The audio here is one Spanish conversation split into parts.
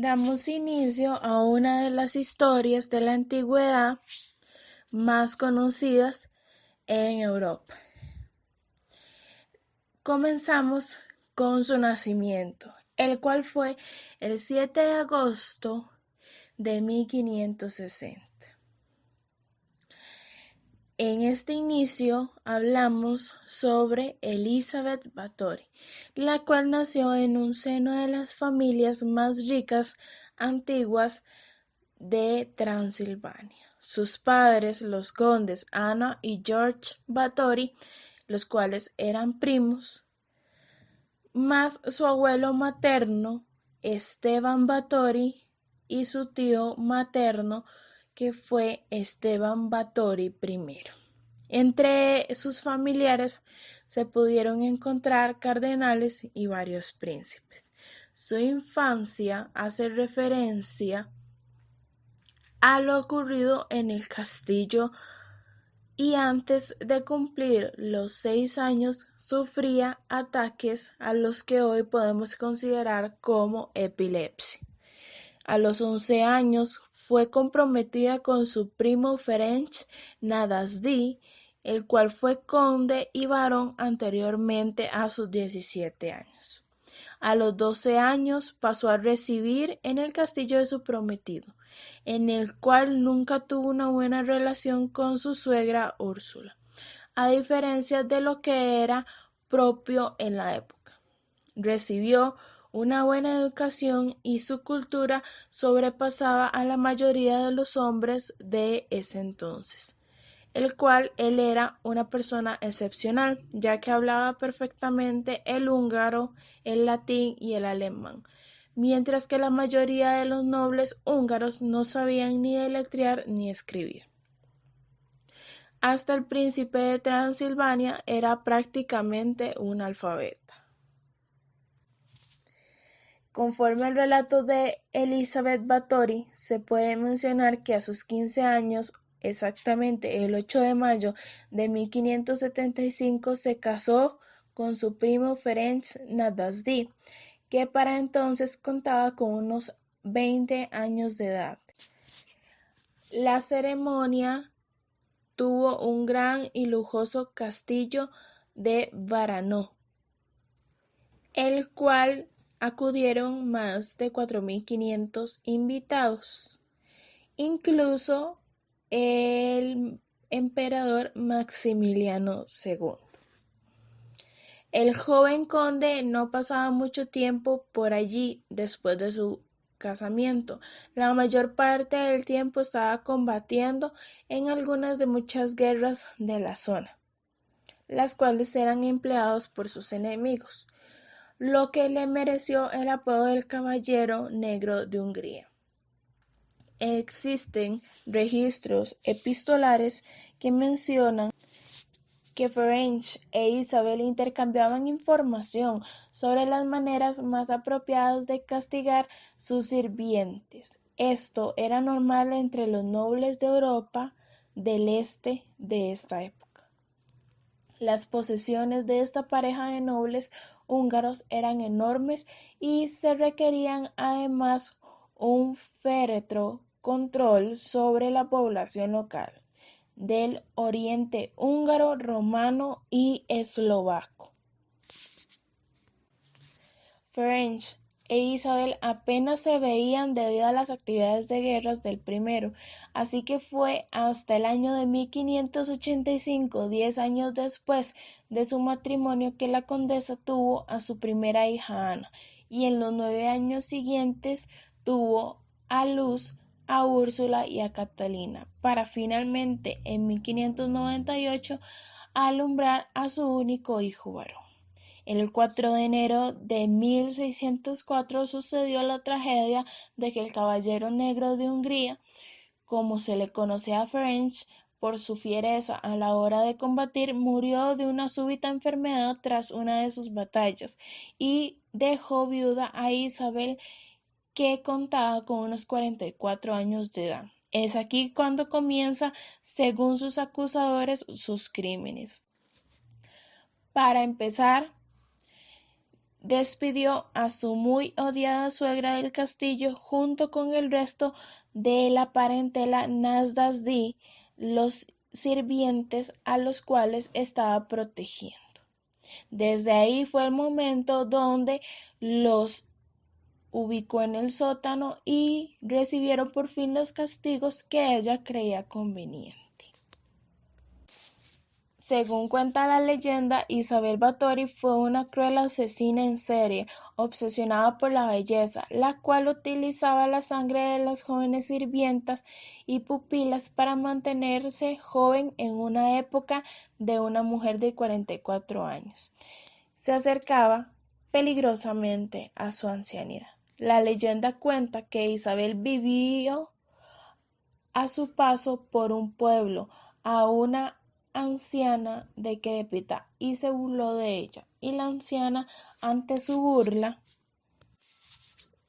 Damos inicio a una de las historias de la antigüedad más conocidas en Europa. Comenzamos con su nacimiento, el cual fue el 7 de agosto de 1560. En este inicio hablamos sobre Elizabeth Báthory, la cual nació en un seno de las familias más ricas antiguas de Transilvania. Sus padres, los condes Anna y George Báthory, los cuales eran primos, más su abuelo materno, Esteban Báthory, y su tío materno, que fue Esteban Báthory I. Entre sus familiares se pudieron encontrar cardenales y varios príncipes. Su infancia hace referencia a lo ocurrido en el castillo y antes de cumplir los 6 años sufría ataques a los que hoy podemos considerar como epilepsia. A los 11 años fue comprometida con su primo Ferenc Nadasdy, el cual fue conde y barón anteriormente a sus 17 años. A los 12 años pasó a residir en el castillo de su prometido, en el cual nunca tuvo una buena relación con su suegra Úrsula, a diferencia de lo que era propio en la época. Recibió una buena educación y su cultura sobrepasaba a la mayoría de los hombres de ese entonces, el cual él era una persona excepcional, ya que hablaba perfectamente el húngaro, el latín y el alemán, mientras que la mayoría de los nobles húngaros no sabían ni deletrear ni escribir. Hasta el príncipe de Transilvania era prácticamente un alfabeta. Conforme al relato de Elizabeth Báthory, se puede mencionar que a sus 15 años, exactamente el 8 de mayo de 1575, se casó con su primo Ferenc Nadasdy, que para entonces contaba con unos 20 años de edad. La ceremonia tuvo un gran y lujoso castillo de Varanó, el cual acudieron más de 4.500 invitados, incluso el emperador Maximiliano II. El joven conde no pasaba mucho tiempo por allí después de su casamiento. La mayor parte del tiempo estaba combatiendo en algunas de muchas guerras de la zona, las cuales eran empleadas por sus enemigos, lo que le mereció el apodo del Caballero Negro de Hungría. Existen registros epistolares que mencionan que Ferenc e Isabel intercambiaban información sobre las maneras más apropiadas de castigar sus sirvientes. Esto era normal entre los nobles de Europa del Este de esta época. Las posesiones de esta pareja de nobles húngaros eran enormes y se requerían además un féretro control sobre la población local del oriente húngaro, romano y eslovaco. Ferenc e Isabel apenas se veían debido a las actividades de guerras del primero, así que fue hasta el año de 1585, 10 años después de su matrimonio, que la condesa tuvo a su primera hija Ana, y en los 9 años siguientes tuvo a luz a Úrsula y a Catalina, para finalmente en 1598 alumbrar a su único hijo varón. El 4 de enero de 1604 sucedió la tragedia de que el Caballero Negro de Hungría, como se le conocía a Ferenc por su fiereza a la hora de combatir, murió de una súbita enfermedad tras una de sus batallas y dejó viuda a Isabel, que contaba con unos 44 años de edad. Es aquí cuando comienza, según sus acusadores, sus crímenes. Para empezar, despidió a su muy odiada suegra del castillo junto con el resto de la parentela Nasdaq, los sirvientes a los cuales estaba protegiendo. Desde ahí fue el momento donde los ubicó en el sótano y recibieron por fin los castigos que ella creía conveniente. Según cuenta la leyenda, Isabel Báthory fue una cruel asesina en serie, obsesionada por la belleza, la cual utilizaba la sangre de las jóvenes sirvientas y pupilas para mantenerse joven en una época de una mujer de 44 años. Se acercaba peligrosamente a su ancianidad. La leyenda cuenta que Isabel vivió a su paso por un pueblo a una anciana decrépita y se burló de ella, y la anciana, ante su burla,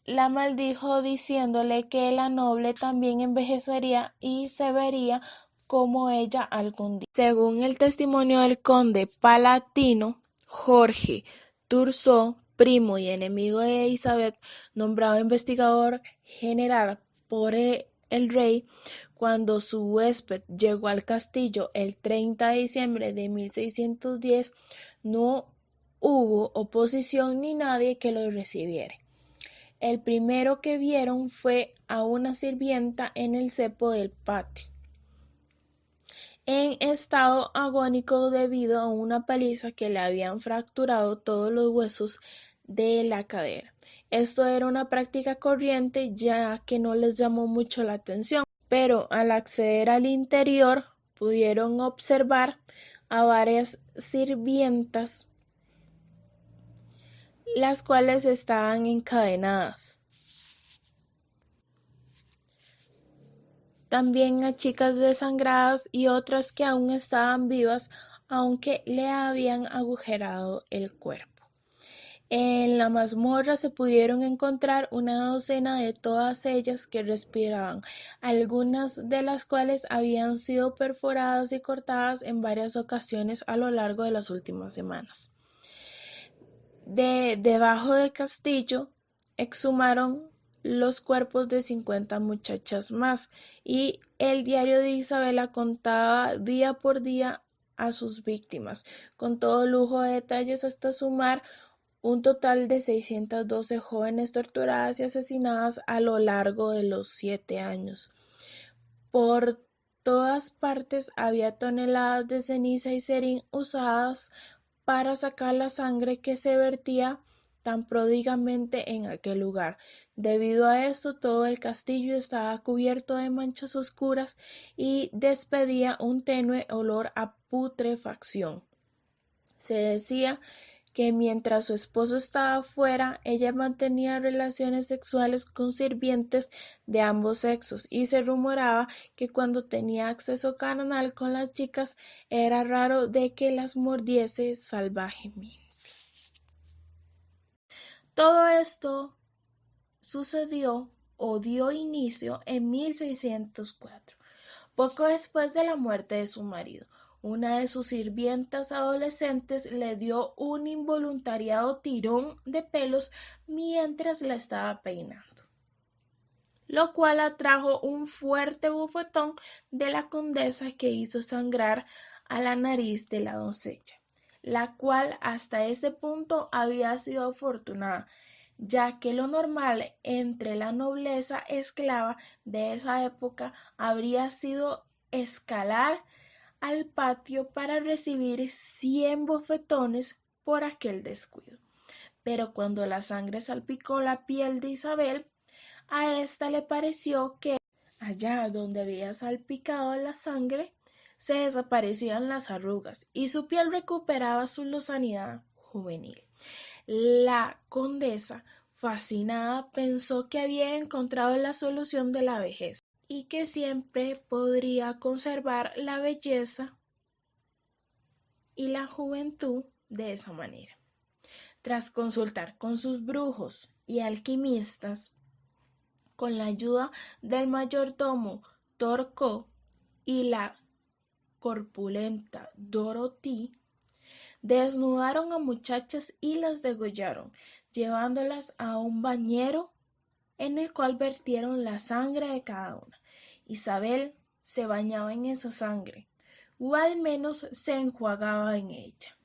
la maldijo diciéndole que la noble también envejecería y se vería como ella algún día. Según el testimonio del conde palatino Jorge Thurzó, primo y enemigo de Isabel, nombrado investigador general por el rey, cuando su huésped llegó al castillo el 30 de diciembre de 1610, no hubo oposición ni nadie que lo recibiera. El primero que vieron fue a una sirvienta en el cepo del patio, en estado agónico debido a una paliza que le habían fracturado todos los huesos de la cadera. Esto era una práctica corriente, ya que no les llamó mucho la atención, pero al acceder al interior pudieron observar a varias sirvientas, las cuales estaban encadenadas. También a chicas desangradas y otras que aún estaban vivas, aunque le habían agujerado el cuerpo. En la mazmorra se pudieron encontrar una docena de todas ellas que respiraban, algunas de las cuales habían sido perforadas y cortadas en varias ocasiones a lo largo de las últimas semanas. Debajo del castillo exhumaron los cuerpos de 50 muchachas más, y el diario de Isabela contaba día por día a sus víctimas, con todo lujo de detalles, hasta sumar un total de 612 jóvenes torturadas y asesinadas a lo largo de los 7 años. Por todas partes había toneladas de ceniza y serín usadas para sacar la sangre que se vertía tan pródigamente en aquel lugar. Debido a esto, todo el castillo estaba cubierto de manchas oscuras y despedía un tenue olor a putrefacción. Se decía que mientras su esposo estaba fuera, ella mantenía relaciones sexuales con sirvientes de ambos sexos, y se rumoraba que cuando tenía acceso carnal con las chicas era raro de que las mordiese salvajemente. Todo esto sucedió o dio inicio en 1604, poco después de la muerte de su marido. Una de sus sirvientas adolescentes le dio un involuntariado tirón de pelos mientras la estaba peinando, lo cual atrajo un fuerte bofetón de la condesa que hizo sangrar a la nariz de la doncella, la cual hasta ese punto había sido afortunada, ya que lo normal entre la nobleza esclava de esa época habría sido escalar al patio para recibir 100 bofetones por aquel descuido. Pero cuando la sangre salpicó la piel de Isabel, a ésta le pareció que allá donde había salpicado la sangre se desaparecían las arrugas y su piel recuperaba su lozanidad juvenil. La condesa, fascinada, pensó que había encontrado la solución de la vejez y que siempre podría conservar la belleza y la juventud de esa manera. Tras consultar con sus brujos y alquimistas, con la ayuda del mayordomo Torco y la corpulenta Dorothy, Desnudaron a muchachas y las degollaron, llevándolas a un bañero en el cual vertieron la sangre de cada una. Isabel se bañaba en esa sangre, o al menos se enjuagaba en ella,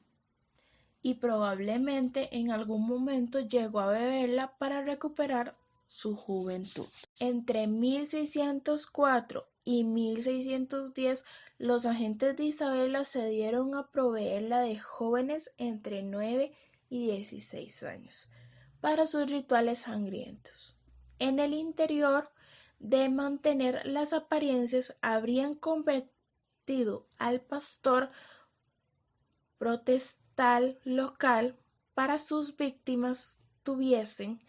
y probablemente en algún momento llegó a beberla para recuperar su juventud. Entre 1604 y 1610, los agentes de Isabela se dieron a proveerla de jóvenes entre 9 y 16 años para sus rituales sangrientos. En el interior de mantener las apariencias, habrían convertido al pastor protestal local para sus víctimas tuviesen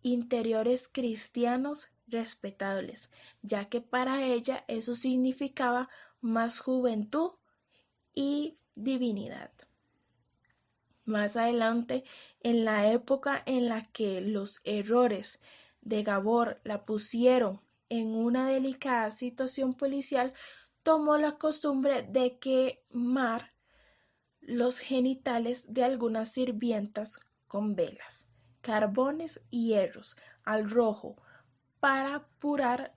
interiores cristianos respetables, ya que para ella eso significaba más juventud y divinidad. Más adelante, en la época en la que los errores de Gabor la pusieron en una delicada situación policial, tomó la costumbre de quemar los genitales de algunas sirvientas con velas, carbones y hierros al rojo para apurar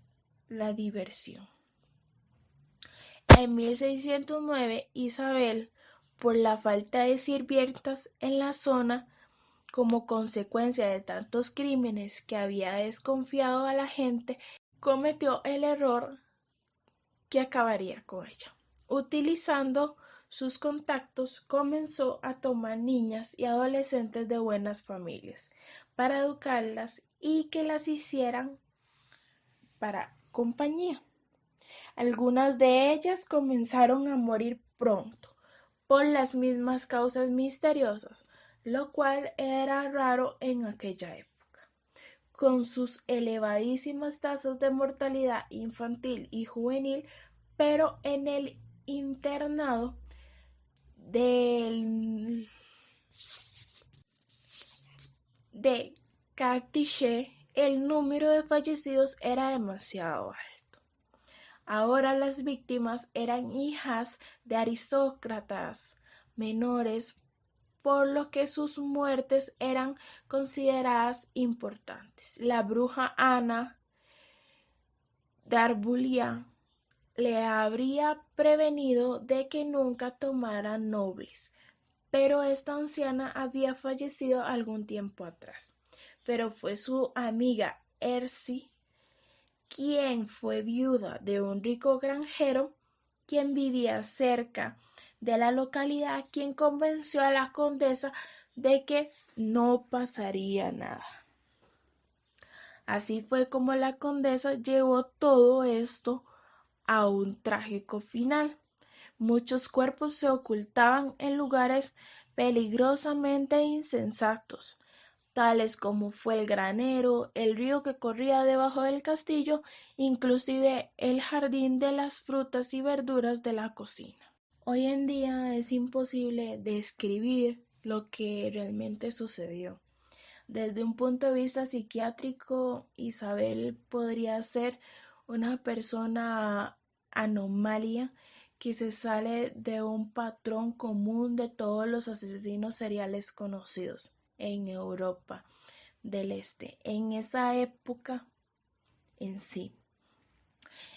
la diversión. En 1609, Isabel, por la falta de sirvientas en la zona, como consecuencia de tantos crímenes que había desconfiado a la gente, cometió el error que acabaría con ella. Utilizando sus contactos, comenzó a tomar niñas y adolescentes de buenas familias para educarlas y que las hicieran para compañía. Algunas de ellas comenzaron a morir pronto por las mismas causas misteriosas, lo cual era raro en aquella época. Con sus elevadísimas tasas de mortalidad infantil y juvenil, pero en el internado de Cartiche el número de fallecidos era demasiado alto. Ahora las víctimas eran hijas de aristócratas menores, por lo que sus muertes eran consideradas importantes. La bruja Ana d'Arbulia le habría prevenido de que nunca tomara nobles, pero esta anciana había fallecido algún tiempo atrás. Pero fue su amiga Ercy, quien fue viuda de un rico granjero, quien vivía cerca de la localidad, quien convenció a la condesa de que no pasaría nada. Así fue como la condesa llevó todo esto a un trágico final. Muchos cuerpos se ocultaban en lugares peligrosamente insensatos, tales como fue el granero, el río que corría debajo del castillo, inclusive el jardín de las frutas y verduras de la cocina. Hoy en día es imposible describir lo que realmente sucedió. Desde un punto de vista psiquiátrico, Isabel podría ser una persona anomalia que se sale de un patrón común de todos los asesinos seriales conocidos en Europa del Este. En esa época en sí,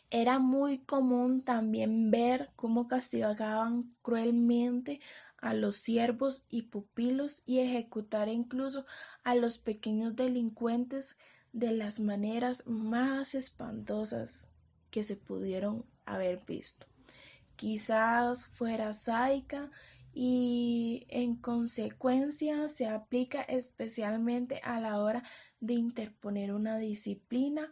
era muy común también ver cómo castigaban cruelmente a los siervos y pupilos y ejecutar incluso a los pequeños delincuentes de las maneras más espantosas que se pudieron haber visto. Quizás fuera sádica y en consecuencia se aplica especialmente a la hora de interponer una disciplina